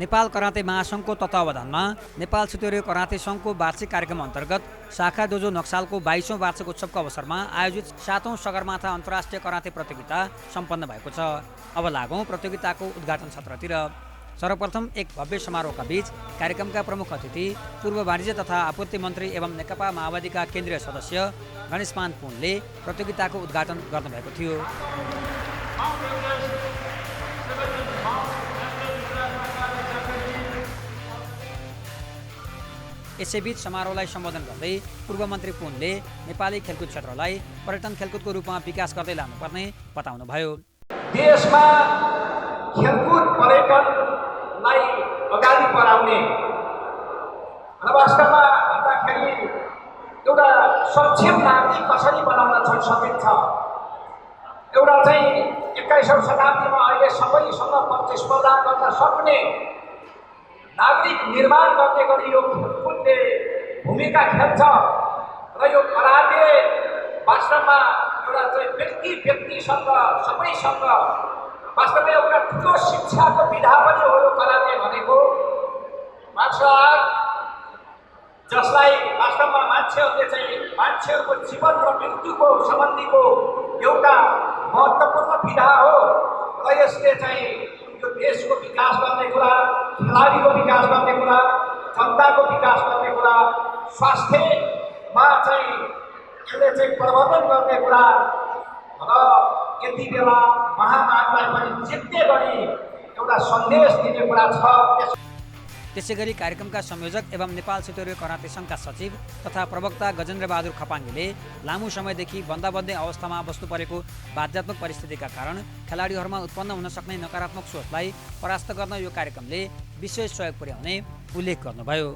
Nepal karate महासङ्घको तत्त्वावधानमा Nepal छुट्याउने karate सङ्घको वार्षिक कार्यक्रम अन्तर्गत शाखा डोजो नक्सालको 22औं वार्षिक उत्सवको अवसरमा आयोजित 7औं सगरमाथा अन्तर्राष्ट्रिय कराते प्रतियोगिता सम्पन्न भएको छ। अब लागौँ प्रतियोगिताको उद्घाटन सत्रतिर। सर्वप्रथम एक भव्य समारोहका बीच कार्यक्रमका प्रमुख अतिथि पूर्व वाणिज्य तथा आपूर्ति मन्त्री एवं नेकपा माओवादीका केन्द्रीय सदस्य गणेशमान पुनले प्रतियोगिताको उद्घाटन गर्नुभएको थियो। यसैबीच समारोहलाई सम्बोधन गर्दै पूर्व मन्त्री पुनले नेपाली खेलकुद क्षेत्रलाई पर्यटन खेलकुदको रूपमा विकास गर्दै लानुपर्ने बताउनुभयो। देशमा खेलकुद पर्यटनलाई अगाडि बढाउने र वास्तवमा भन्दाखेरि एउटा सक्षम नागरिक कसरी बनाउन सकिन्छ, एउटा चाहिँ 21औं शताब्दीमा अहिले सबैसँग प्रतिस्पर्धा गर्न सक्ने नागरिक निर्माण गर्ने गरी यो खेलकुदले भूमिका खेल्छ र यो कराटे वास्तवमा एउटा चाहिँ व्यक्तिसँग सबैसँग वास्तवमा एउटा ठुलो शिक्षाको विधा पनि हो। यो कराटे भनेको मार्शल आर्ट जसलाई वास्तवमा मान्छेहरूले चाहिँ मान्छेहरूको जीवन र मृत्युको सम्बन्धीको एउटा महत्त्वपूर्ण विधा हो र यसले चाहिँ यो देशको विकास गर्ने कुरा, खेलाडीको विकास गर्ने कुरा, जनताको विकास गर्ने कुरा, स्वास्थ्यमा चाहिँ यसले चाहिँ प्रवर्धन गर्ने कुरा र यति बेला महामारीलाई पनि जित्ने गरी एउटा सन्देश दिने कुरा छ। त्यसैगरी कार्यक्रमका संयोजक एवं नेपाल छुट्याउने कराते सङ्घका सचिव तथा प्रवक्ता गजेन्द्र बहादुर खपाङ्गेले लामो समयदेखि बन्दाबन्दै अवस्थामा बस्नु परेको बाध्यात्मक परिस्थितिका कारण खेलाडीहरूमा उत्पन्न हुन सक्ने नकारात्मक सोचलाई परास्त गर्न यो कार्यक्रमले विशेष सहयोग पुर्याउने उल्लेख गर्नुभयो।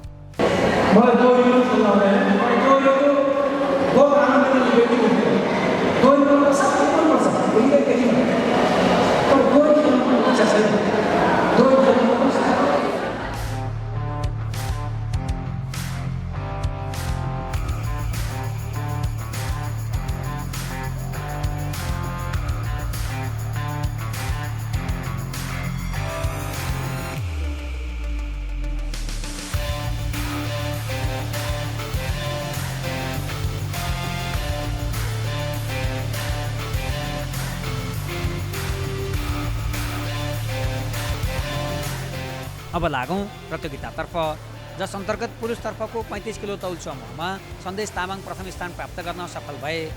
अब लागौँ प्रतियोगितातर्फ, जस अन्तर्गत पुरुषतर्फको 35 किलो तौल समूहमा सन्देश तामाङ प्रथम स्थान प्राप्त गर्न सफल भए।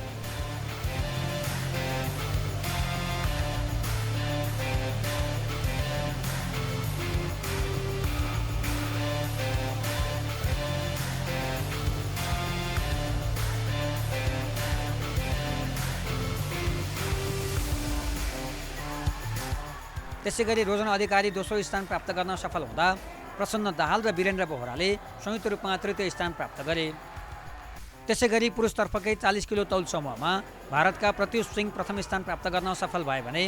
त्यसैगरी रोजना अधिकारी दोस्रो स्थान प्राप्त गर्न सफल हुँदा प्रसन्न दाहाल र वीरेन्द्र बोहराले संयुक्त रूपमा तृतीय स्थान प्राप्त गरे। त्यसैगरी पुरुषतर्फकै 40 किलो तौल समूहमा भारतका प्रत्युष सिंह प्रथम स्थान प्राप्त गर्न सफल भए भने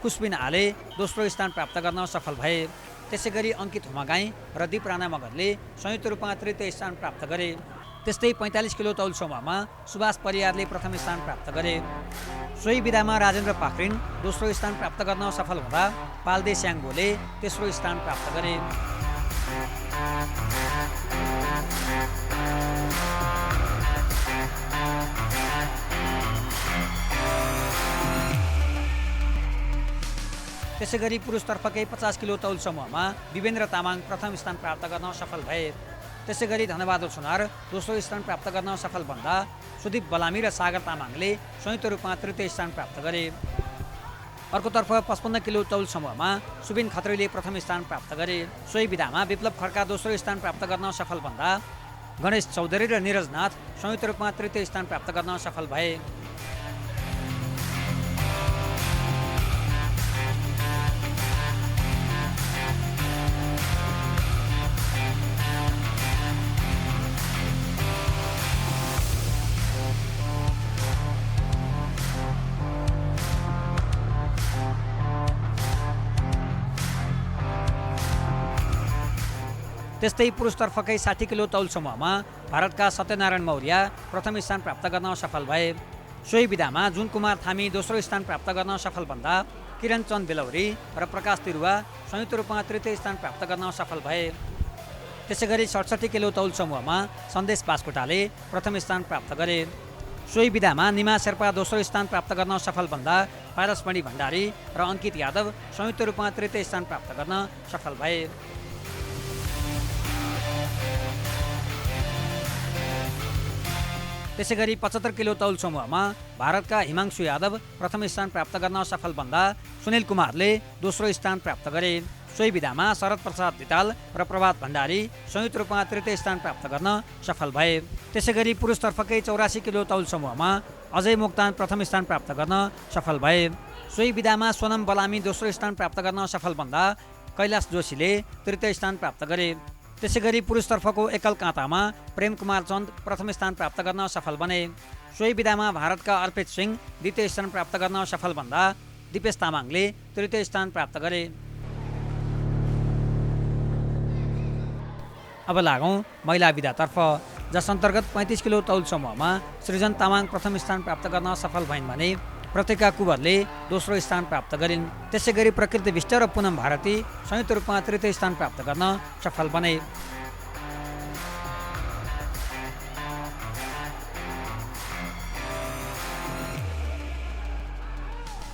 कुशबिन आले दोस्रो स्थान प्राप्त गर्न सफल भए। त्यसैगरी अङ्कित हुमागाई र दीप राणा मगरले संयुक्त रूपमा तृतीय स्थान प्राप्त गरे। त्यस्तै 45 किलो तौल समूहमा सुभाष परियारले प्रथम स्थान प्राप्त गरे। सोही विधामा राजेन्द्र पाखरिन दोस्रो स्थान प्राप्त गर्न सफल हुँदा पाल्दे स्याङ्बोले तेस्रो स्थान प्राप्त गरे। त्यसैगरी पुरुषतर्फकै 50 किलो तौल समूहमा विवेन्द्र तामाङ प्रथम स्थान प्राप्त गर्न सफल भए। त्यसैगरी धनबहादुर सुनार दोस्रो स्थान प्राप्त गर्न सफल भन्दा सुदीप बलामी र सागर तामाङले संयुक्त रूपमा तृतीय स्थान प्राप्त गरे। अर्कोतर्फ 55 किलो तौल समूहमा सुबिन खत्रीले प्रथम स्थान प्राप्त गरे। सोही विधामा विप्लव खड्का दोस्रो स्थान प्राप्त गर्न सफल भन्दा गणेश चौधरी र निरज नाथ संयुक्त रूपमा तृतीय स्थान प्राप्त गर्न सफल भए। त्यस्तै पुरुषतर्फकै 60 किलो तौल समूहमा भारतका सत्यनारायण मौर्य प्रथम स्थान प्राप्त गर्न सफल भए। सोही विधामा जुन कुमार थामी दोस्रो स्थान प्राप्त गर्न सफल भन्दा किरण चन्द बेलौरी र प्रकाश तिरुवा संयुक्त रूपमा तृतीय स्थान प्राप्त गर्न सफल भए। त्यसै गरी 67 किलो तौल समूहमा सन्देश बास्कोटाले प्रथम स्थान प्राप्त गरे। सोही विधामा निमा शेर्पा दोस्रो स्थान प्राप्त गर्न सफल भन्दा पारसमणि भण्डारी र अङ्कित यादव संयुक्त रूपमा तृतीय स्थान प्राप्त गर्न सफल भए। त्यसै गरी 75 किलो तौल समूहमा भारतका हिमांशु यादव प्रथम स्थान प्राप्त गर्न सफल भन्दा सुनिल कुमारले दोस्रो स्थान प्राप्त गरे। सोही विधामा शरद प्रसाद धिताल र प्रभात भण्डारी संयुक्त रूपमा तृतीय स्थान प्राप्त गर्न सफल भए। त्यसै गरी पुरुषतर्फकै 84 किलो तौल समूहमा अजय मोक्तान प्रथम स्थान प्राप्त गर्न सफल भए। सोही विधामा सोनम बलामी दोस्रो स्थान प्राप्त गर्न सफल भन्दा कैलाश जोशीले तृतीय स्थान प्राप्त गरे। त्यसै गरी पुरुषतर्फको एकल काँतामा प्रेम कुमार चन्द प्रथम स्थान प्राप्त गर्न सफल बने। सोही विधामा भारतका अर्पित सिंह द्वितीय स्थान प्राप्त गर्न सफल भन्दा दिपेश तामाङले तृतीय स्थान प्राप्त गरे। अब लागौँ महिला विधातर्फ, जस अन्तर्गत 35 किलो तौल समूहमा सृजन तामाङ प्रथम स्थान प्राप्त गर्न सफल भइन् भने प्रतिका कुवरले दोस्रो स्थान प्राप्त गरिन्। त्यसै गरी प्रकृति विष्ट र पुनम भारती संयुक्त रूपमा तृतीय स्थान प्राप्त गर्न सफल बने।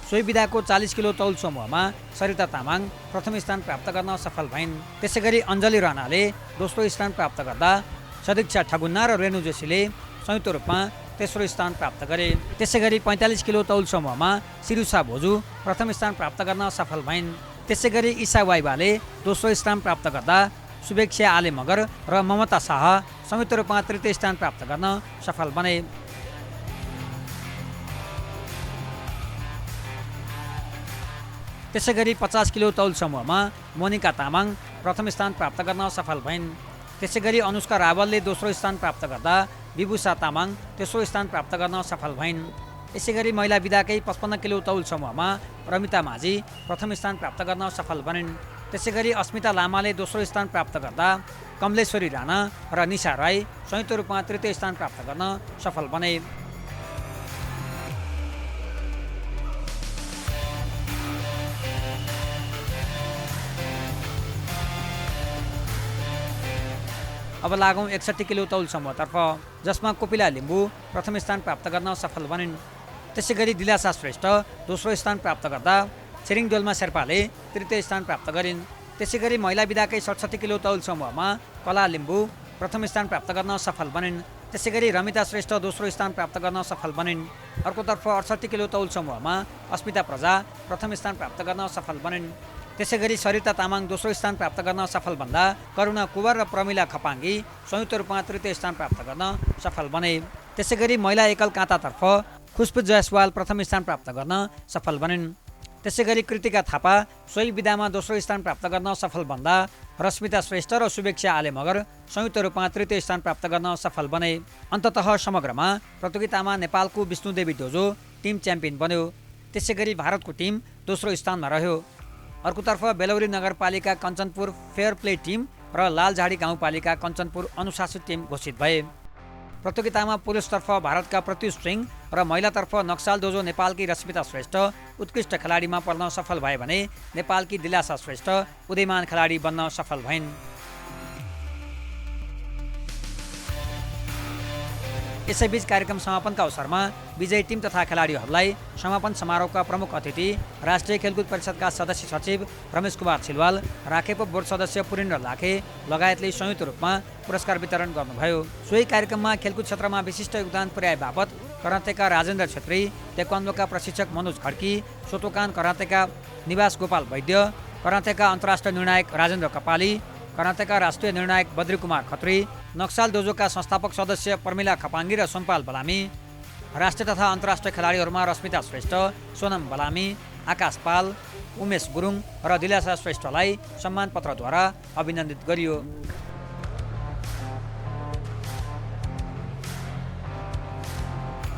सोही विधाको 40 किलो तौल समूहमा सरिता तामाङ प्रथम स्थान प्राप्त गर्न सफल भइन्। त्यसै गरी अञ्जली राणाले दोस्रो स्थान प्राप्त गर्दा सदीक्षा ठगुन्ना र रेणु जोशीले संयुक्त रूपमा तेस्रो स्थान प्राप्त गरे। त्यसै गरी 45 किलो तौल समूहमा सिरुसा भोजु प्रथम स्थान प्राप्त गर्न सफल भइन्। त्यसै गरी ईशा वाइबाले दोस्रो स्थान प्राप्त गर्दा शुभेक्षा आले मगर र ममता शाह संयुक्त रूपमा तृतीय स्थान प्राप्त गर्न सफल बने। त्यसै गरी 50 किलो तौल समूहमा मोनिका तामाङ प्रथम स्थान प्राप्त गर्न सफल भइन्। त्यसै गरी अनुष्का रावलले दोस्रो स्थान प्राप्त गर्दा विभूषा तामाङ तेस्रो स्थान प्राप्त गर्न सफल भइन्। यसै गरी महिला विधाकै 55 किलो तौल समूहमा रमिता माझी प्रथम स्थान प्राप्त गर्न सफल बनिन्। त्यसै गरी अस्मिता लामाले दोस्रो स्थान प्राप्त गर्दा कमलेश्वरी राणा र निशा राई संयुक्त रूपमा तृतीय स्थान प्राप्त गर्न सफल बने। अब लागौँ 61 किलो तौल समूहतर्फ, जसमा कोपिला लिम्बू प्रथम स्थान प्राप्त गर्न सफल बनिन्। त्यसै गरी दिलासा श्रेष्ठ दोस्रो स्थान प्राप्त गर्दा छिरिङ डोल्मा शेर्पाले तृतीय स्थान प्राप्त गरिन्। त्यसै गरी महिला विधाकै 67 किलो तौल समूहमा कला लिम्बू प्रथम स्थान प्राप्त गर्न सफल बनिन्। त्यसै गरी रमिता श्रेष्ठ दोस्रो स्थान प्राप्त गर्न सफल बनिन्। अर्कोतर्फ 68 किलो तौल समूहमा अस्मिता प्रजा प्रथम स्थान प्राप्त गर्न सफल बनिन्। त्यसै गरी सरिता तामाङ दोस्रो स्थान प्राप्त गर्न सफल भन्दा करुणा कुवर र प्रमिला खपाङ्गी संयुक्त रूपमा तृतीय स्थान प्राप्त गर्न सफल बने। त्यसै गरी महिला एकल काँतातर्फ खुशबु जयसवाल प्रथम स्थान प्राप्त गर्न सफल बनिन्। त्यसै गरी कृतिका थापा सोही विधामा दोस्रो स्थान प्राप्त गर्न सफल भन्दा रश्मिता श्रेष्ठ र शुभेक्षा आले मगर संयुक्त रूपमा तृतीय स्थान प्राप्त गर्न सफल बने। अन्ततः समग्रमा प्रतियोगितामा नेपालको विष्णुदेवी डोजो टिम च्याम्पियन बन्यो। त्यसै गरी भारतको टिम दोस्रो स्थानमा रह्यो। अर्कोतर्फ बेलौरी नगरपालिका कञ्चनपुर फेयर प्ले टिम र लालझाडी गाउँपालिका कञ्चनपुर अनुशासित टिम घोषित भए। प्रतियोगितामा पुरुषतर्फ भारतका प्रत्युष सिंह र महिलातर्फ नक्साल डोजो नेपालकी रश्मिता श्रेष्ठ उत्कृष्ट खेलाडीमा पर्न सफल भए भने नेपालकी दिलासा श्रेष्ठ उदयमान खेलाडी बन्न सफल भइन्। यसैबीच कार्यक्रम समापनका अवसरमा विजयी टिम तथा खेलाडीहरूलाई समापन समारोहका प्रमुख अतिथि राष्ट्रिय खेलकुद परिषदका सदस्य सचिव रमेश कुमार छिलवाल, राखेपो बोर्ड सदस्य पुरेन्द्र लाखे लगायतले संयुक्त रूपमा पुरस्कार वितरण गर्नुभयो। सोही कार्यक्रममा खेलकुद क्षेत्रमा विशिष्ट योगदान पुर्याए बापत करातेका राजेन्द्र छेत्री, टेक्वान्डोका प्रशिक्षक मनोज खड्की, सोतोकान करातेका निवास गोपाल वैद्य, करातेका अन्तर्राष्ट्रिय निर्णायक राजेन्द्र कपाली, करातेका राष्ट्रिय निर्णायक बद्री कुमार खत्री, नक्साल डोजोका संस्थापक सदस्य प्रमिला खपाङ्गी र सोमपाल बलामी, राष्ट्रिय तथा अन्तर्राष्ट्रिय खेलाडीहरूमा रश्मिता श्रेष्ठ, सोनम बलामी, आकाश पाल, उमेश गुरुङ र दिलासा श्रेष्ठलाई सम्मान पत्रद्वारा अभिनन्दित गरियो।